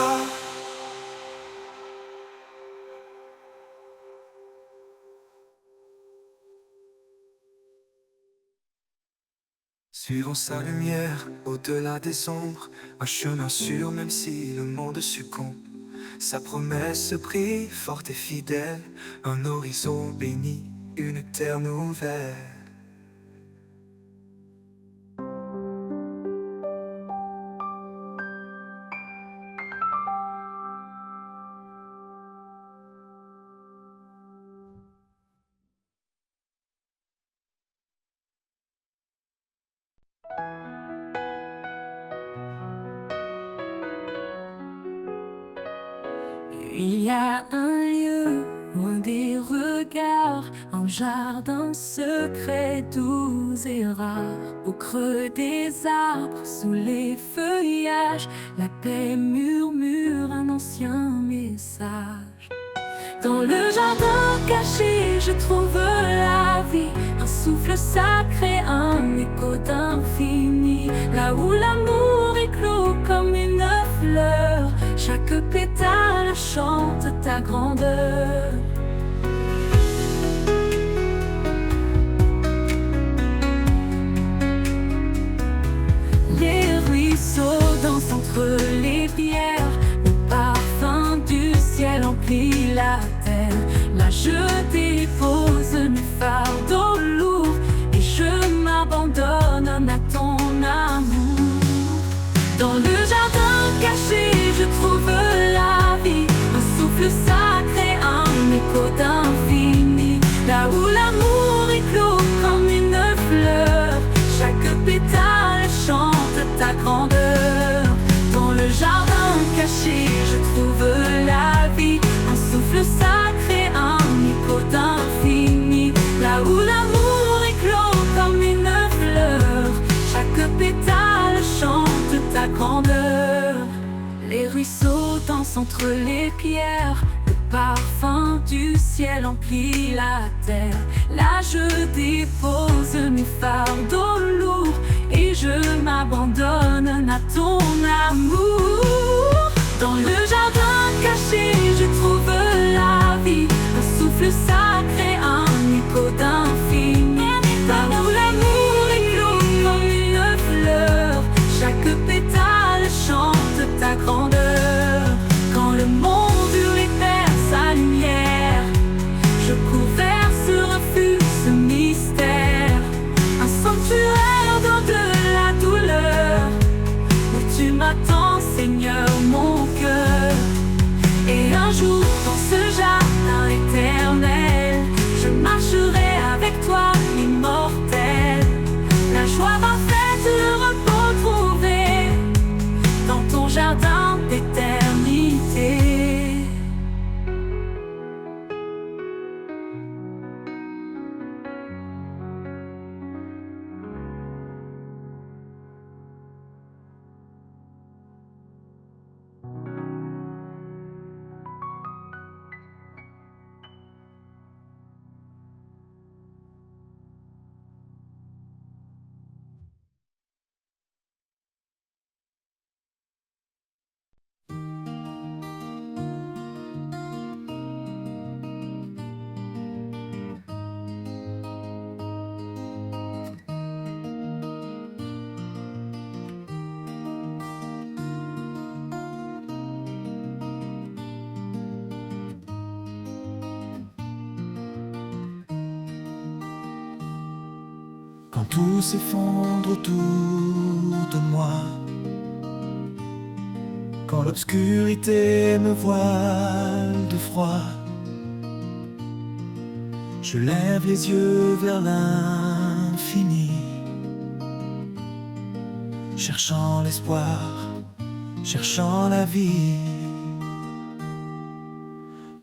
Suivons sa lumière au-delà des ombres, un chemin sûr même si le monde succombe. Sa promesse brille forte et fidèle, un horizon béni, une terre nouvelle. Il y a un lieu loin des regards, un jardin secret, doux et rare. Au creux des arbres, sous les feuillages, la paix murmure un ancien message. Dans le jardin caché, je trouve la vie, un souffle sacré, un écho d'infini. Là où l'amour éclot comme une fleur, chaque pétale chante ta grandeur. Les ruisseaux dansent entre les pierres, le parfum du ciel emplit la terre. Là je dépose mes fardeaux lourds et je m'abandonne à ton amour. Dans le jardin caché, je trouve la vie, un souffle sacré, un écho d'infini. Là où l'amour éclot comme une fleur, chaque pétale chante ta grandeur. Dans le jardin caché, je trouve la vie, un souffle sacré, un écho d'infini. Là où l'amour éclot comme une fleur, chaque pétale chante ta grandeur. Les ruisseaux dansent entre les pierres, le parfum du ciel emplit la terre. Là je dépose mes fardeaux lourds et je m'abandonne à ton amour. Dans le jardin caché, je trouve la vie, un souffle sacré, un écho d'infini. Là où l'amour éclot comme une fleur, chaque pétale chante ta grandeur. Quand le monde hurle perd sa lumière, je cours vers ce refuge, ce mystère, un sanctuaire dans de la douleur, où tu m'attends, Seigneur, mon cœur. Et un jour, dans ce jardin éternel, je marcherai avec toi, immortel. La joie parfaite, le repos trouvé dans ton jardin d'éternité. Quand tout s'effondre autour de moi, quand l'obscurité me voile de froid, Je lève les yeux vers l'infini, cherchant l'espoir, cherchant la vie.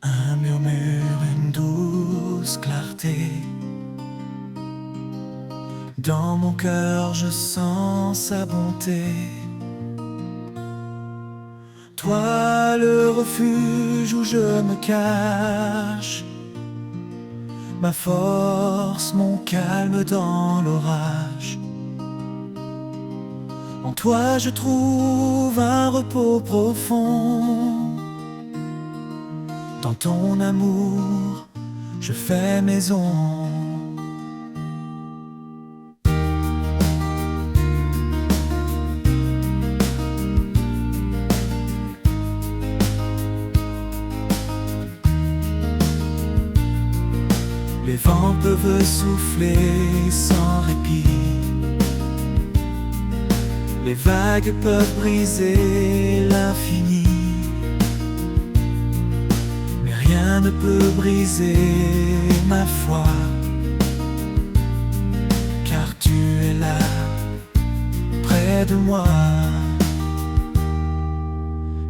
Un murmure, une douce clarté. Dans mon cœur je sens sa bonté. Toi le refuge où je me cache, ma force, mon calme dans l'orage. En toi je trouve un repos profond. Dans ton amour je fais maison. Les vents peuvent souffler sans répit, les vagues peuvent briser l'infini, mais rien ne peut briser ma foi, car tu es là, près de moi.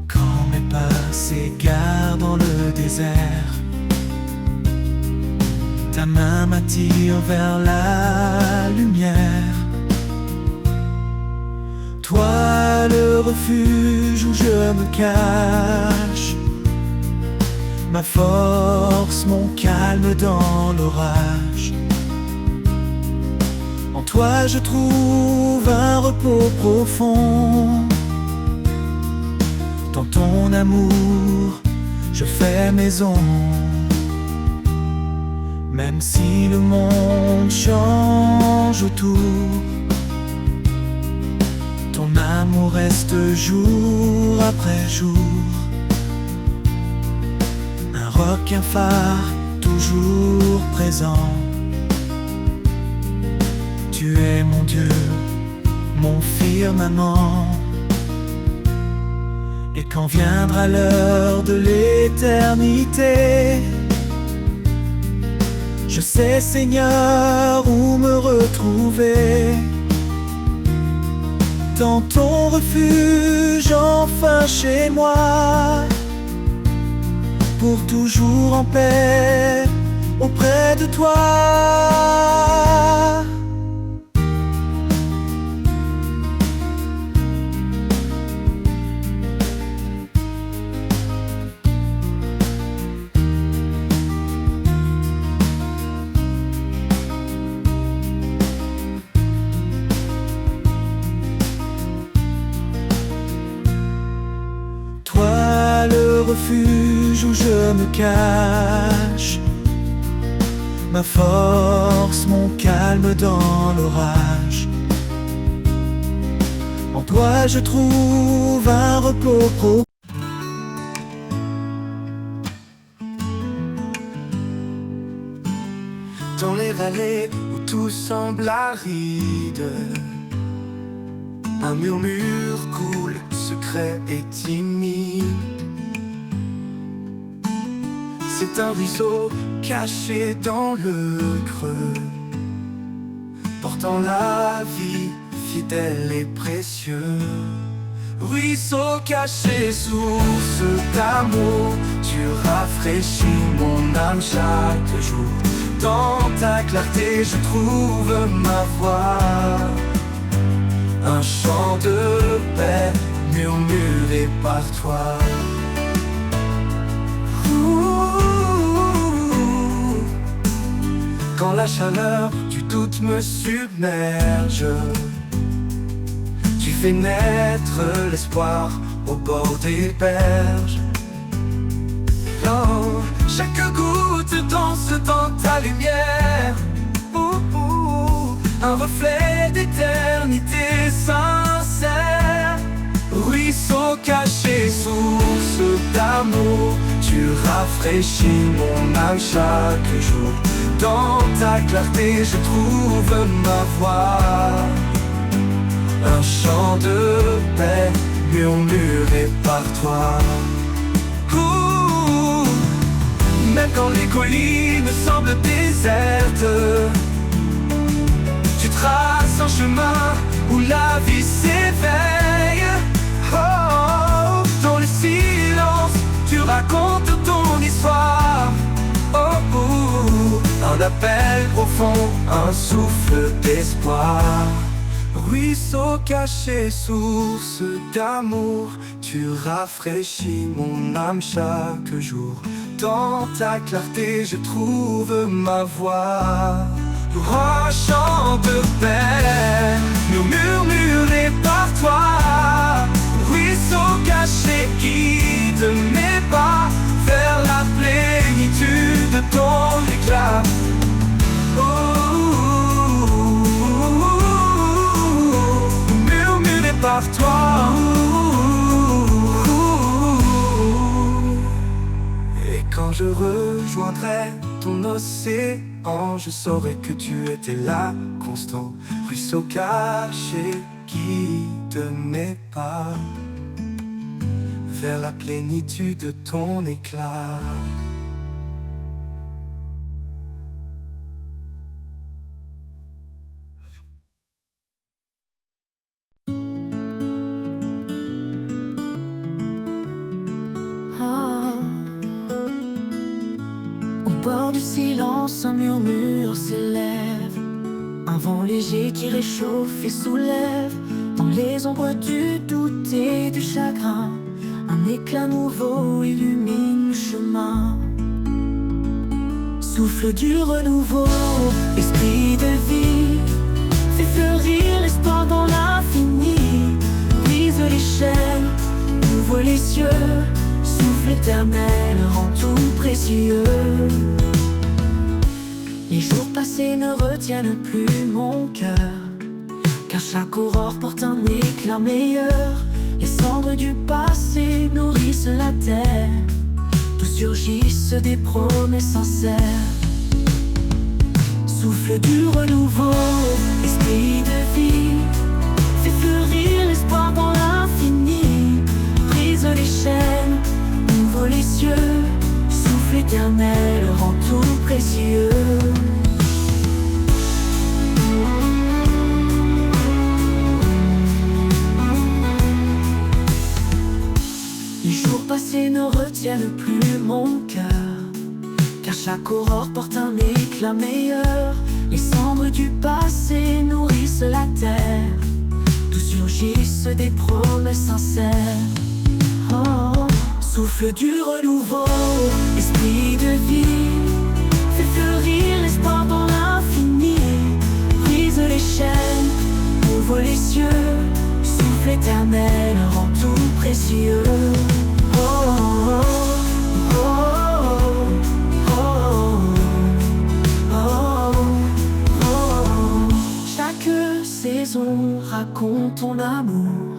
Quand mes pas s'égarent dans le désert, ta main m'attire vers la lumière. Toi le refuge où je me cache, ma force, mon calme dans l'orage. En toi je trouve un repos profond. Dans ton amour je fais maison. Même si le monde change autour, ton amour reste jour après jour. Un roc, un phare, toujours présent. Tu es mon Dieu, mon firmament. Et quand viendra l'heure de l'éternité, je sais, Seigneur, où me retrouver. Dans ton refuge, enfin chez moi, pour toujours en paix, auprès de toi. Le refuge où je me cache, ma force, mon calme dans l'orage. En toi je trouve un repos profond. Dans les vallées où tout semble aride, un murmure coule, secret et timide. C'est un ruisseau caché dans le creux, portant la vie, fidèle et précieux. Ruisseau caché, source d'amour, tu rafraîchis mon âme chaque jour. Dans ta clarté je trouve ma voix, un chant de paix murmuré par toi. Quand la chaleur du doute me submerge, tu fais naître l'espoir au bord des berges. Oh, chaque goutte danse dans ta lumière, un reflet d'éternité sincère. Ruisseau caché, source d'amour, tu rafraîchis mon âme chaque jour. Dans ta clarté je trouve ma voix, un chant de paix murmuré par toi. Même quand les collines semblent désertes, tu traces un chemin où la vie s'éveille. Oh, dans le silence, tu racontes ton histoire. Oh, oh, un appel profond, un souffle d'espoir. Ruisseau caché, source d'amour, tu rafraîchis mon âme chaque jour. Dans ta clarté, je trouve ma voix. Oh, chant de paix, murmuré par toi. Ruisseau caché, guide mes pas vers la plénitude de ton éclat. Murmuré par toi. Et quand je rejoindrai ton océan, je saurai que tu étais là, constant. Ruisseau caché, guide mes pas vers la plénitude de ton éclat. Au bord du silence, un murmure s'élève, un vent léger qui réchauffe et soulève. Dans les ombres du doute et du chagrin, un éclat nouveau illumine le chemin. Souffle du renouveau, esprit de vie, fais fleurir l'espoir dans l'infini. Brise les chaînes, ouvre les cieux, souffle éternel rend tout précieux. Les jours passés ne retiennent plus mon cœur, car chaque aurore porte un éclat meilleur. Les cendres du passé nourrissent la terre, d'où surgissent des promesses sincères. Souffle du renouveau, esprit de vie, fais fleurir l'espoir dans l'infini. Brise les chaînes, ouvre les cieux, souffle éternel rend tout précieux. Les jours passés ne retiennent plus mon cœur, car chaque aurore porte un éclat meilleur. Les cendres du passé nourrissent la terre, d'où surgissent des promesses sincères. Oh, souffle du renouveau, esprit de vie, fais fleurir l'espoir dans l'infini. Brise les chaînes, ouvre les cieux, souffle éternel rend tout précieux. Oh, oh, oh, oh, oh, oh. Chaque saison raconte ton amour,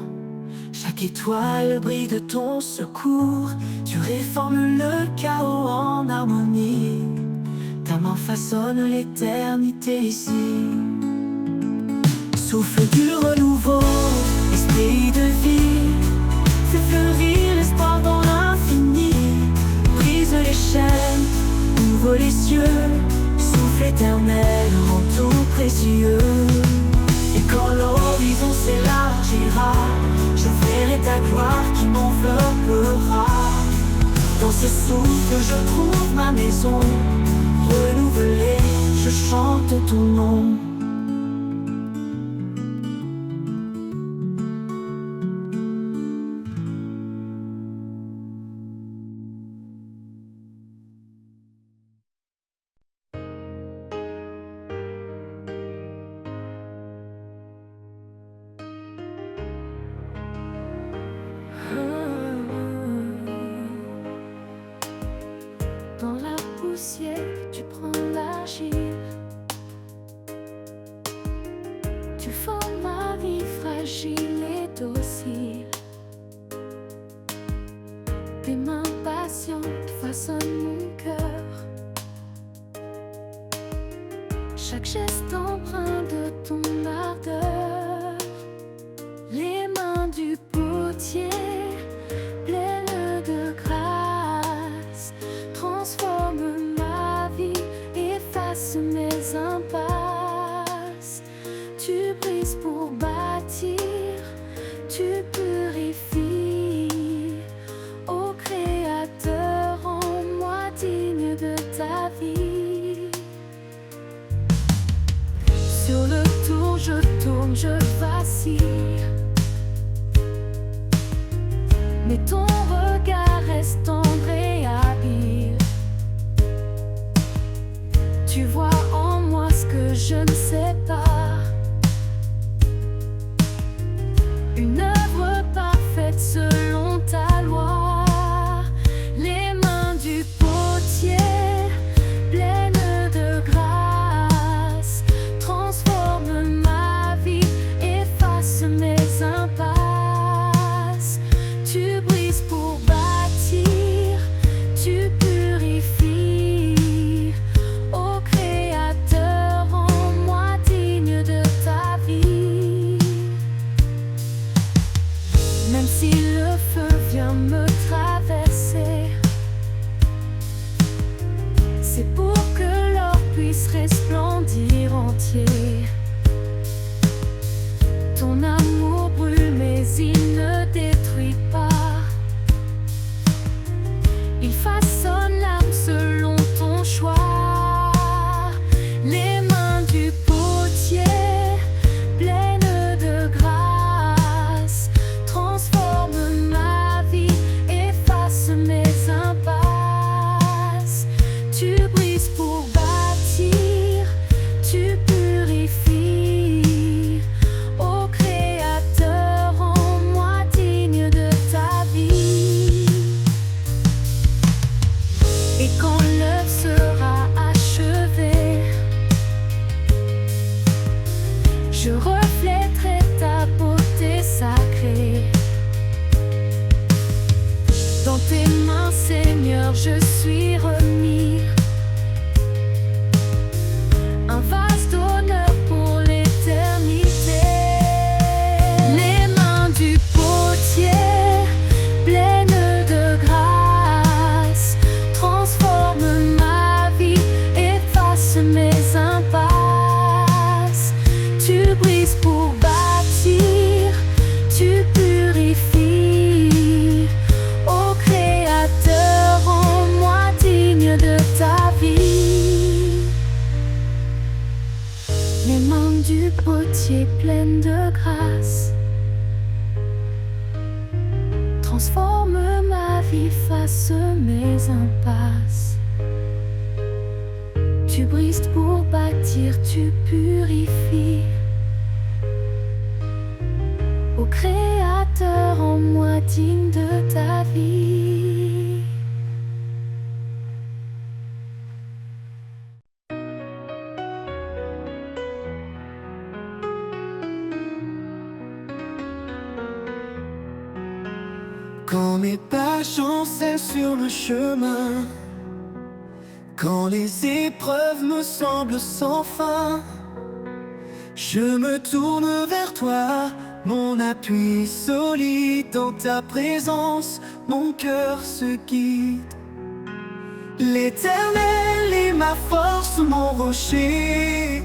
chaque étoile brille de ton secours. Tu réformes le chaos en harmonie, ta main façonne l'éternité ici. Souffle du renouveau, esprit de vie, fais fleurir l'espoir dans l'infini. Brise les chaînes, ouvre les cieux, souffle éternel rend tout précieux. Et quand l'horizon s'élargira, je verrai ta gloire qui m'enveloppera. Dans ce souffle je trouve ma maison, renouvelée, je chante ton nom. Dans la poussière, tu prends l'argile, tu formes ma vie fragile et docile. Tes mains patientes façonnent mon cœur, chaque geste empreint de ton ardeur. Les mains du potier, pleines de grâce, transforment Sur le tour, je tourne, je vacille. Mais ton regard reste tendre et habile. Tu vois en moi ce que je ne sais pas. Une œuvre parfaite selon ta loi. Les mains du potier, pleines de grâce, transforment ma vie, effacent mes impasses. Tu brises pour bâtir, tu purifies. Ô Créateur, rends-moi digne de ta vie. Même si le feu vient me traverser, c'est pour que l'or puisse resplendir entier. Ton amour brûle mais il ne détruit pas. Il façonne l'âme selon ton choix. Les mains du potier, pleines de grâce, transforment ma vie, effacent mes impasses. Tu brises pour bâtir, tu purifies. Ô Créateur, rends-moi digne de ta vie. Et quand l'œuvre sera achevée, je reflèterai ta beauté sacrée. Dans tes mains, Seigneur, je suis remis. Un vase d'honneur pour l'éternité. Les mains du potier, pleines de grâce, transforment ma vie, effacent mes impasses. Tu brises pour bâtir, tu purifies. Ô Créateur, rends-moi digne de ta vie. Les mains du potier pleines de grâce transforment ma vie, face mes impasses. Tu brises pour bâtir, tu purifies. Ô Créateur, rends-moi digne de ta vie. Quand mes pas chancellent sur le chemin, quand les épreuves me semblent sans fin, je me tourne vers toi, mon appui solide. Dans ta présence, mon cœur se guide. L'Éternel est ma force, mon rocher.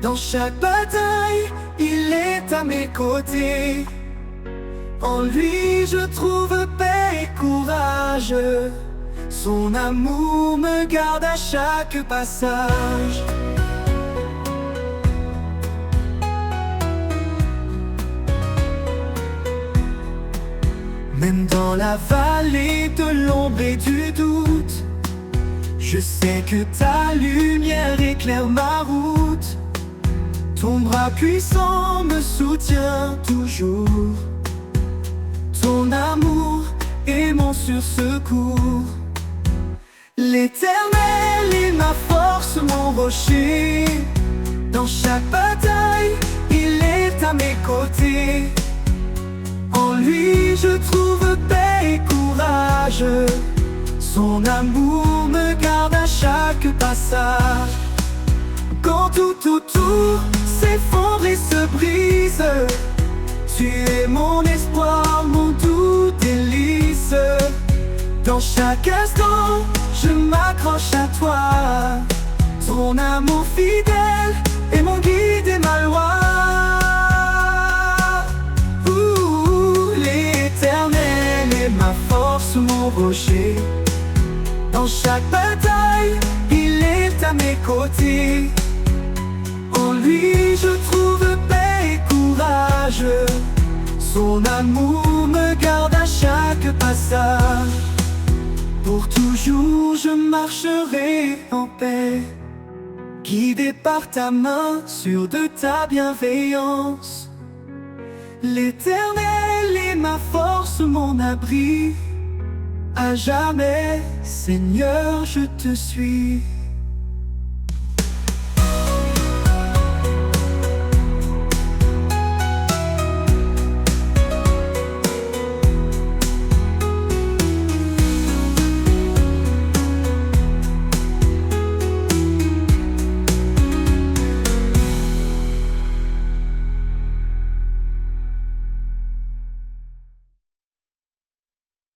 Dans chaque bataille, il est à mes côtés. En lui je trouve paix et courage. Son amour me garde à chaque passage. Même dans la vallée de l'ombre et du doute, je sais que ta lumière éclaire ma route. Ton bras puissant me soutient toujours. Ton amour est mon secours. L'Éternel est ma force, mon rocher. Dans chaque bataille, il est à mes côtés. En lui je trouve paix et courage. Son amour me garde à chaque passage. Quand tout autour s'effondre et se brise, tu es mon espoir, mon doux délice. Dans chaque instant, je m'accroche à toi. Ton amour fidèle est mon guide et ma loi. L'Éternel est ma force, mon rocher. Dans chaque bataille, il est à mes côtés. En lui je trouve paix et courage. Son amour me garde à chaque passage. Pour toujours je marcherai en paix, guidé par ta main, sûr de ta bienveillance. L'Éternel est ma force, mon abri. À jamais, Seigneur, je te suis.